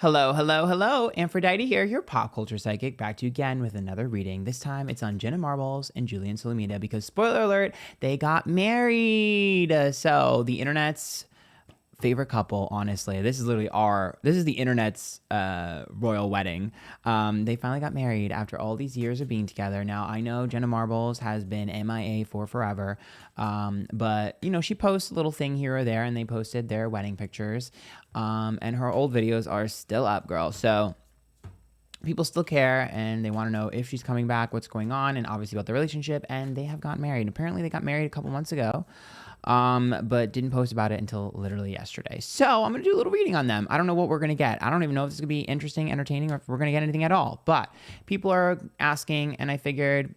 Hello, hello, hello. Antphrodite here, your pop culture psychic, back to you again with another reading. This time it's on Jenna Marbles and Julien Solomita because, spoiler alert, they got married. So the internet's favorite couple, honestly. This is the internet's royal wedding. They finally got married after all these years of being together. Now, I know Jenna Marbles has been MIA for forever, but, she posts a little thing here or there, and they posted their wedding pictures, and her old videos are still up, girl. So people still care, and they want to know if she's coming back, what's going on, and obviously about the relationship, and they have gotten married. Apparently, they got married a couple months ago, but didn't post about it until literally yesterday. So I'm going to do a little reading on them. I don't know what we're going to get. I don't even know if this is going to be interesting, entertaining, or if we're going to get anything at all. But people are asking, and I figured,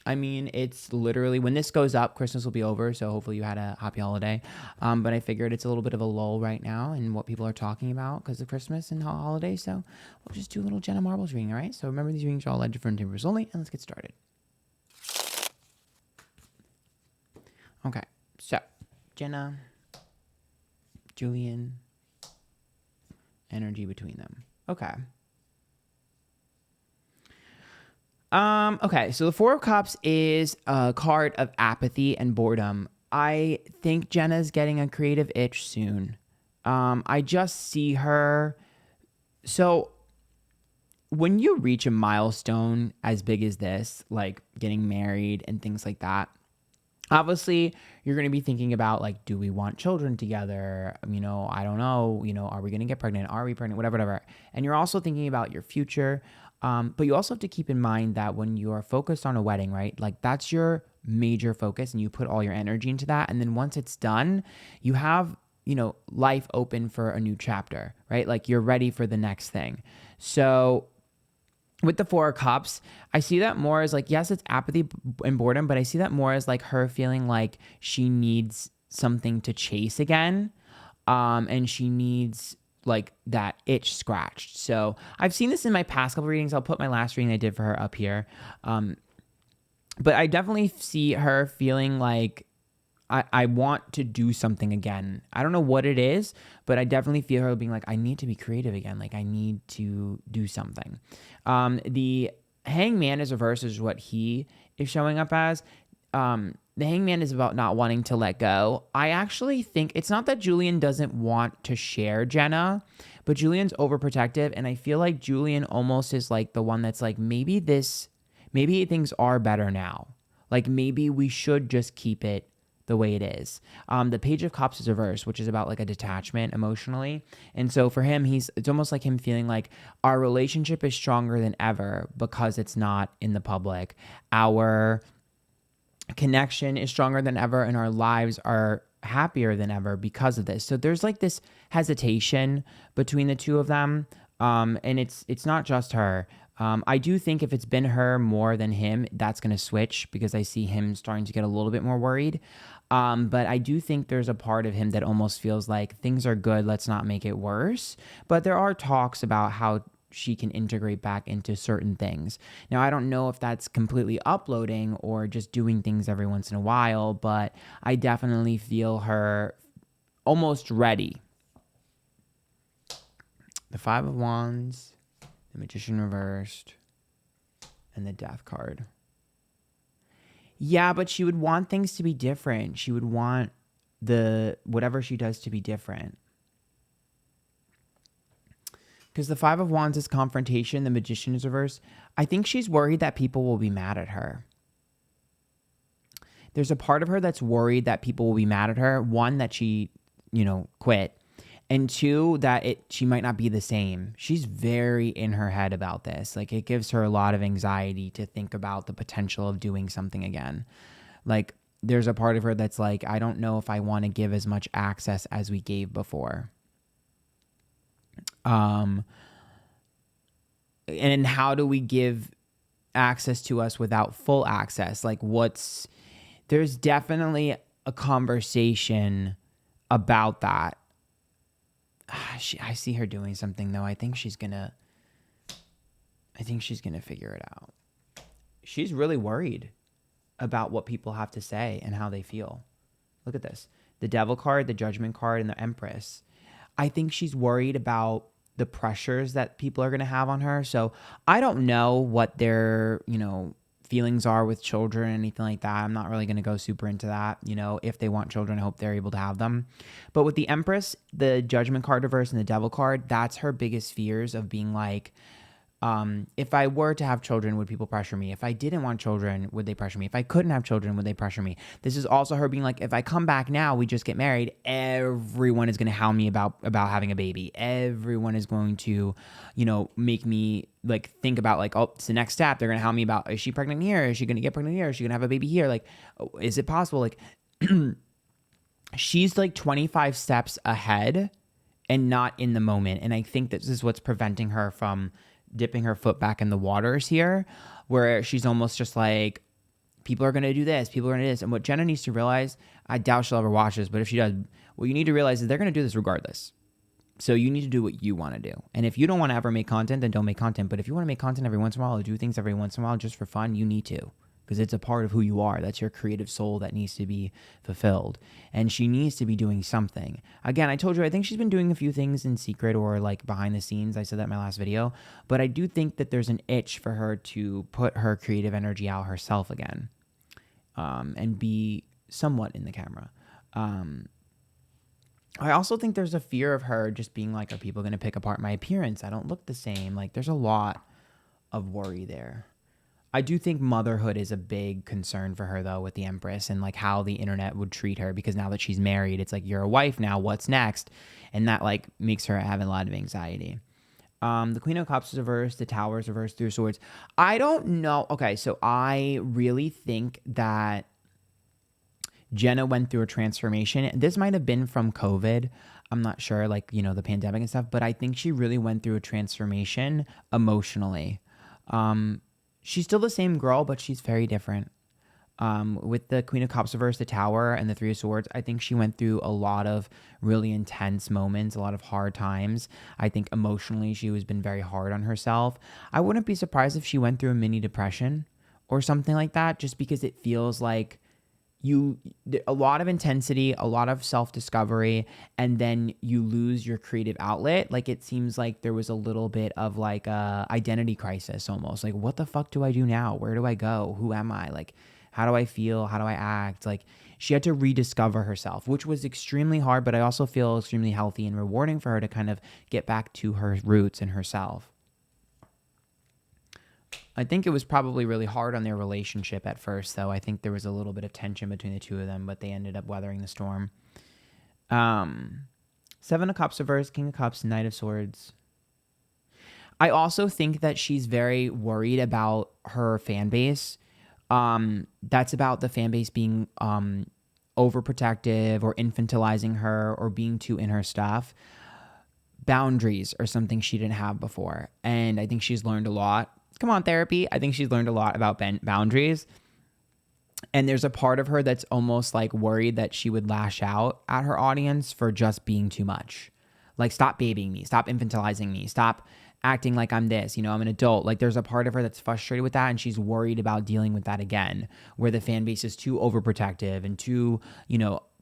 it's literally, when this goes up, Christmas will be over, so hopefully you had a happy holiday. But I figured it's a little bit of a lull right now in what people are talking about because of Christmas and holidays. So we'll just do a little Jenna Marbles reading, all right? So remember, these readings are all different numbers only, and let's get started. Okay. So, Jenna, Julian, energy between them. Okay. Okay, so the Four of Cups is a card of apathy and boredom. I think Jenna's getting a creative itch soon. I just see her. So, when you reach a milestone as big as this, like getting married and things like that, obviously, you're going to be thinking about, like, do we want children together? I don't know. Are we going to get pregnant? Are we pregnant? Whatever. And you're also thinking about your future. But you also have to keep in mind that when you are focused on a wedding, right? Like, that's your major focus, and you put all your energy into that. And then once it's done, you have, life open for a new chapter, right? Like, you're ready for the next thing. So with the Four of Cups, I see that more as, like, yes, it's apathy and boredom, but I see that more as, like, her feeling like she needs something to chase again. And she needs, like, that itch scratched. So I've seen this in my past couple readings. I'll put my last reading I did for her up here. But I definitely see her feeling like, I want to do something again. I don't know what it is, but I definitely feel her being like, I need to be creative again. Like, I need to do something. The Hangman is reversed is what he is showing up as. The Hangman is about not wanting to let go. I actually think it's not that Julian doesn't want to share Jenna, but Julian's overprotective. And I feel like Julian almost is like the one that's like, maybe things are better now. Like, maybe we should just keep it the way it is. The Page of Cups is reversed, which is about, like, a detachment emotionally. And so for him, it's almost like him feeling like our relationship is stronger than ever because it's not in the public. Our connection is stronger than ever, and our lives are happier than ever because of this. So there's, like, this hesitation between the two of them. And it's not just her. I do think if it's been her more than him, that's going to switch because I see him starting to get a little bit more worried. But I do think there's a part of him that almost feels like things are good, let's not make it worse. But there are talks about how she can integrate back into certain things. Now, I don't know if that's completely uploading or just doing things every once in a while, but I definitely feel her almost ready. The Five of Wands, the Magician reversed, and the Death card. Yeah, but she would want things to be different. She would want whatever she does to be different. Because the Five of Wands is confrontation, the Magician is reversed. I think she's worried that people will be mad at her. There's a part of her that's worried that people will be mad at her. One, that she, quit. And two, that she might not be the same. She's very in her head about this. Like, it gives her a lot of anxiety to think about the potential of doing something again. Like, there's a part of her that's like, I don't know if I want to give as much access as we gave before. And how do we give access to us without full access? Like, there's definitely a conversation about that. I see her doing something, though. I think she's gonna figure it out. She's really worried about what people have to say and how they feel. Look at this. The Devil card, the Judgment card, and the Empress. I think she's worried about the pressures that people are going to have on her. So I don't know what their, feelings are with children or anything like that. I'm not really going to go super into that. If they want children, I hope they're able to have them. But with the Empress, the Judgment card reverse and the Devil card, that's her biggest fears of being like, if I were to have children, would people pressure me? If I didn't want children, would they pressure me? If I couldn't have children, would they pressure me? This is also her being like, if I come back now, we just get married, everyone is going to hound me about having a baby. Everyone is going to, make me like think about like, oh, it's the next step. They're going to hound me about, is she pregnant here? Is she going to get pregnant here? Is she going to have a baby here? Like, is it possible? Like, she's like 25 steps ahead and not in the moment. And I think this is what's preventing her from dipping her foot back in the waters here, where she's almost just like, people are going to do this, people are going to do this. And what Jenna needs to realize, I doubt she'll ever watch this, but if she does, what you need to realize is they're going to do this regardless. So you need to do what you want to do. And if you don't want to ever make content, then don't make content. But if you want to make content every once in a while or do things every once in a while just for fun, you need to. Because it's a part of who you are. That's your creative soul that needs to be fulfilled. And she needs to be doing something. Again, I told you, I think she's been doing a few things in secret or like behind the scenes. I said that in my last video. But I do think that there's an itch for her to put her creative energy out herself again. And be somewhat in the camera. I also think there's a fear of her just being like, are people going to pick apart my appearance? I don't look the same. Like, there's a lot of worry there. I do think motherhood is a big concern for her, though, with the Empress and like how the internet would treat her, because now that she's married, it's like, you're a wife now, what's next? And that like makes her have a lot of anxiety. The Queen of Cups is reversed, the Tower is reversed, Three of Swords. I don't know. Okay, so I really think that Jenna went through a transformation. This might have been from COVID. I'm not sure, like, the pandemic and stuff, but I think she really went through a transformation emotionally. She's still the same girl, but she's very different. With the Queen of Cups reverse, the Tower, and the Three of Swords, I think she went through a lot of really intense moments, a lot of hard times. I think emotionally she has been very hard on herself. I wouldn't be surprised if she went through a mini depression or something like that, just because it feels like a lot of intensity, a lot of self-discovery, and then you lose your creative outlet. Like, it seems like there was a little bit of like a identity crisis almost. Like, what the fuck do I do now? Where do I go? Who am I? Like, how do I feel? How do I act? Like, she had to rediscover herself, which was extremely hard, but I also feel extremely healthy and rewarding for her to kind of get back to her roots and herself. I think it was probably really hard on their relationship at first, though. I think there was a little bit of tension between the two of them, but they ended up weathering the storm. Seven of Cups reversed, King of Cups, Knight of Swords. I also think that she's very worried about her fan base. That's about the fan base being overprotective or infantilizing her or being too in her stuff. Boundaries are something she didn't have before, and I think she's learned a lot. Come on, therapy. I think she's learned a lot about boundaries. And there's a part of her that's almost like worried that she would lash out at her audience for just being too much. Like, stop babying me. Stop infantilizing me. Stop acting like I'm this. I'm an adult. Like, there's a part of her that's frustrated with that, and she's worried about dealing with that again, where the fan base is too overprotective and too,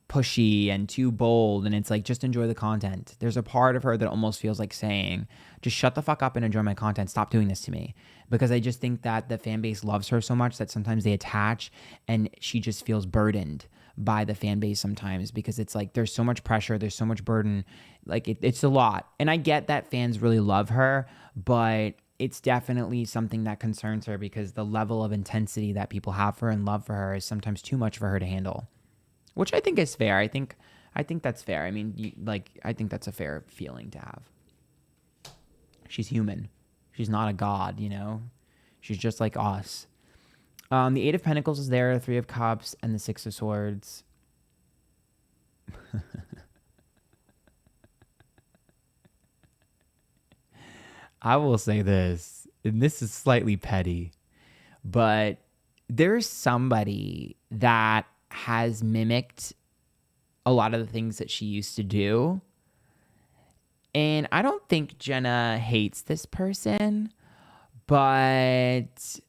pushy and too bold, and it's like, just enjoy the content. There's a part of her that almost feels like saying, just shut the fuck up and enjoy my content. Stop doing this to me. Because I just think that the fan base loves her so much that sometimes they attach, and she just feels burdened by the fan base sometimes, because it's like there's so much pressure, there's so much burden, like it's a lot. And I get that fans really love her, but it's definitely something that concerns her, because the level of intensity that people have for her and love for her is sometimes too much for her to handle. Which I think is fair. I think that's fair. I mean, I think that's a fair feeling to have. She's human. She's not a god, She's just like us. The Eight of Pentacles is there, Three of Cups, and the Six of Swords. I will say this, and this is slightly petty, but there's somebody that has mimicked a lot of the things that she used to do. And I don't think Jenna hates this person, but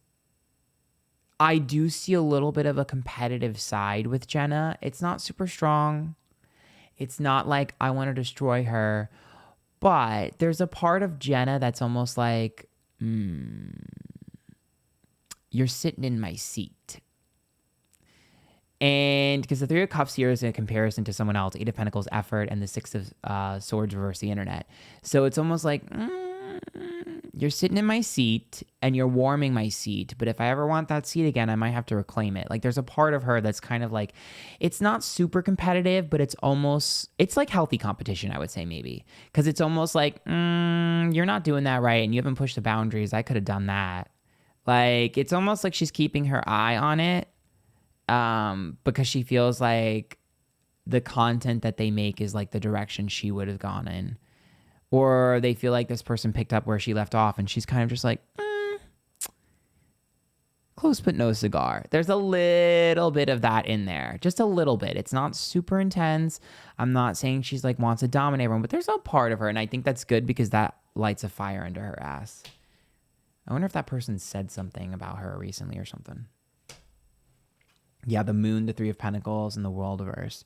I do see a little bit of a competitive side with Jenna. It's not super strong. It's not like I want to destroy her, But there's a part of Jenna that's almost like, you're sitting in my seat. And because the Three of Cups here is in comparison to someone else, Eight of Pentacles, effort, and the Six of Swords reverse the internet. So it's almost like, you're sitting in my seat and you're warming my seat. But if I ever want that seat again, I might have to reclaim it. Like there's a part of her that's kind of like, it's not super competitive, but it's like healthy competition, I would say maybe. Because it's almost like, you're not doing that right and you haven't pushed the boundaries. I could have done that. Like it's almost like she's keeping her eye on it because she feels like the content that they make is like the direction she would have gone in. Or they feel like this person picked up where she left off and she's kind of just like, close but no cigar. There's a little bit of that in there. Just a little bit. It's not super intense. I'm not saying she's like wants to dominate everyone, but there's a part of her. And I think that's good because that lights a fire under her ass. I wonder if that person said something about her recently or something. Yeah, the Moon, the Three of Pentacles, and the World-Verse.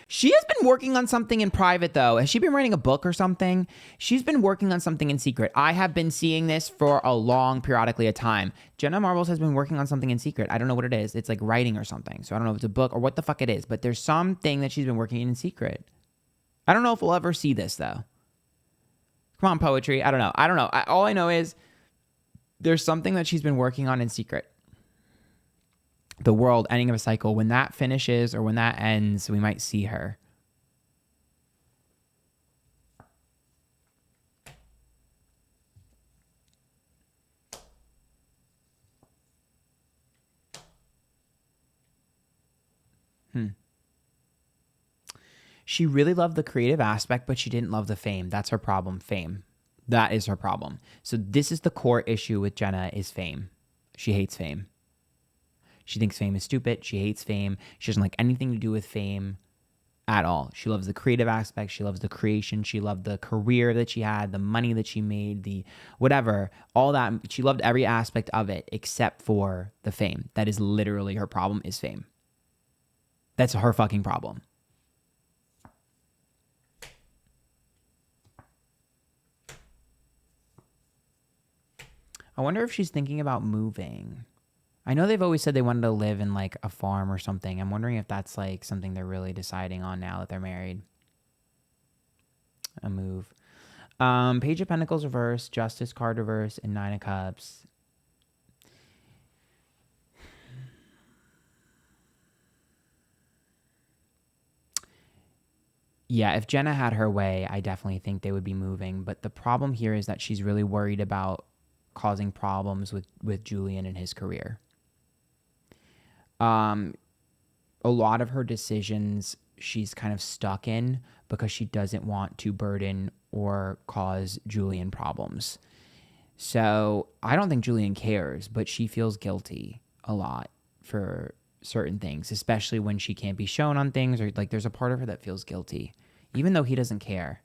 She has been working on something in private, though. Has she been writing a book or something? She's been working on something in secret. I have been seeing this for a long, periodically a time. Jenna Marbles has been working on something in secret. I don't know what it is. It's like writing or something. So I don't know if it's a book or what the fuck it is. But there's something that she's been working in secret. I don't know if we'll ever see this, though. Come on, poetry. I don't know. All I know is there's something that she's been working on in secret. The World, ending of a cycle. When that finishes or when that ends, we might see her. She really loved the creative aspect, but she didn't love the fame. That's her problem, fame. That is her problem. So this is the core issue with Jenna is fame. She hates fame. She thinks fame is stupid. She hates fame. She doesn't like anything to do with fame at all. She loves the creative aspect. She loves the creation. She loved the career that she had, the money that she made, the whatever, all that. She loved every aspect of it except for the fame. That is literally her problem is fame. That's her fucking problem. I wonder if she's thinking about moving. I know they've always said they wanted to live in like a farm or something. I'm wondering if that's like something they're really deciding on now that they're married. A move. Page of Pentacles reverse, Justice card reverse, and Nine of Cups. Yeah, if Jenna had her way, I definitely think they would be moving. But the problem here is that she's really worried about causing problems with Julian and his career. A lot of her decisions she's kind of stuck in because she doesn't want to burden or cause Julian problems. So I don't think Julian cares, but she feels guilty a lot for certain things, especially when she can't be shown on things, or like there's a part of her that feels guilty, even though he doesn't care.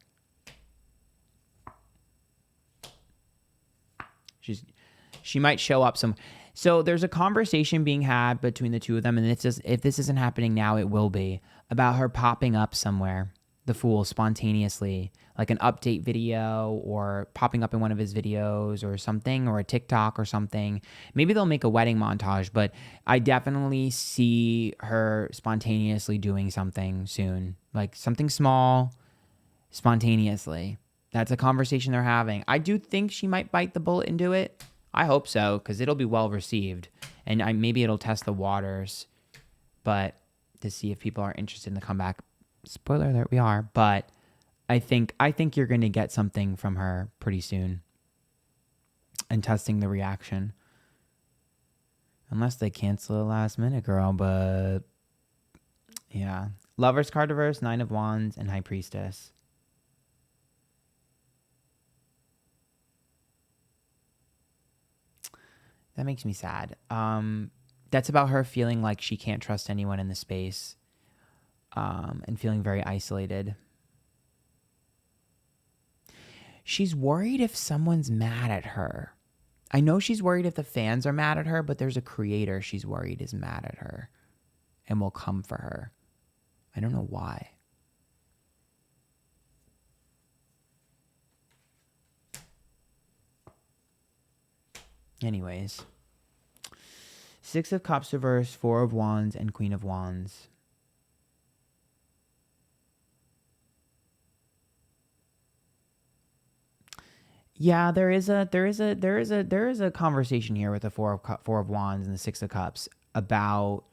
She might show up some. So there's a conversation being had between the two of them, and if this isn't happening now, it will be, about her popping up somewhere, the Fool, spontaneously, like an update video or popping up in one of his videos or something, or a TikTok or something. Maybe they'll make a wedding montage, but I definitely see her spontaneously doing something soon, like something small, spontaneously. That's a conversation they're having. I do think she might bite the bullet and do it. I hope so, because it'll be well received, and maybe it'll test the waters, but to see if people are interested in the comeback. Spoiler alert, we are, but I think you're going to get something from her pretty soon, and testing the reaction, unless they cancel it last minute, girl. But yeah, Lovers card reverse, Nine of Wands, and High Priestess. That makes me sad. That's about her feeling like she can't trust anyone in the space, and feeling very isolated. She's worried if someone's mad at her. I know she's worried if the fans are mad at her, but there's a creator she's worried is mad at her and will come for her. I don't know why. Anyways. Six of Cups reverse, Four of Wands, and Queen of Wands. Yeah, there is a conversation here with the Four of Wands and the Six of Cups about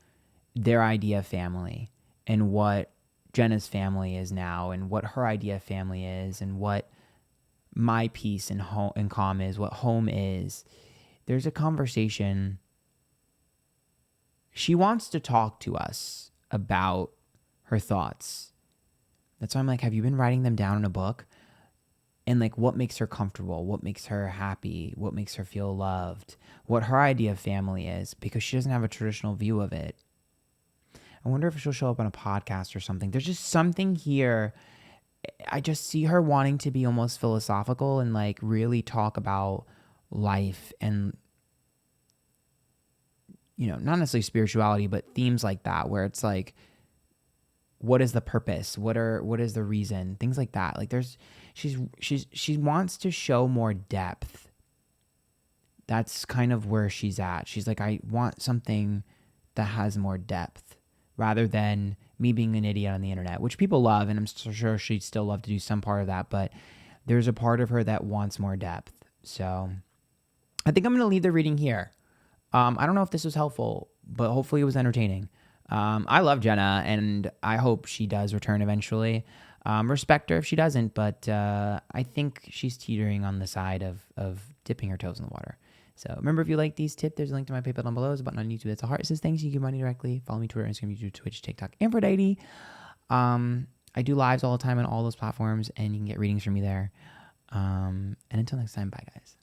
their idea of family and what Jenna's family is now and what her idea of family is and what my peace and home and calm is, what home is. There's a conversation. She wants to talk to us about her thoughts. That's why I'm like, have you been writing them down in a book? And like, what makes her comfortable? What makes her happy? What makes her feel loved? What her idea of family is, because she doesn't have a traditional view of it. I wonder if she'll show up on a podcast or something. There's just something here. I just see her wanting to be almost philosophical and like really talk about life and, you know, not necessarily spirituality, but themes like that, where it's like, what is the purpose? What is the reason? Things like that. Like she wants to show more depth. That's kind of where she's at. She's like, I want something that has more depth rather than me being an idiot on the internet, which people love. And I'm sure she'd still love to do some part of that, but there's a part of her that wants more depth. So I think I'm going to leave the reading here. I don't know if this was helpful, but hopefully it was entertaining. I love Jenna, and I hope she does return eventually. Respect her if she doesn't, but I think she's teetering on the side of dipping her toes in the water. So remember, if you like these tips, there's a link to my PayPal down below. There's a button on YouTube that's a heart. It says thanks. You can give money directly. Follow me Twitter, Instagram, YouTube, Twitch, TikTok, Antphrodite. I do lives all the time on all those platforms, and you can get readings from me there. And until next time, bye, guys.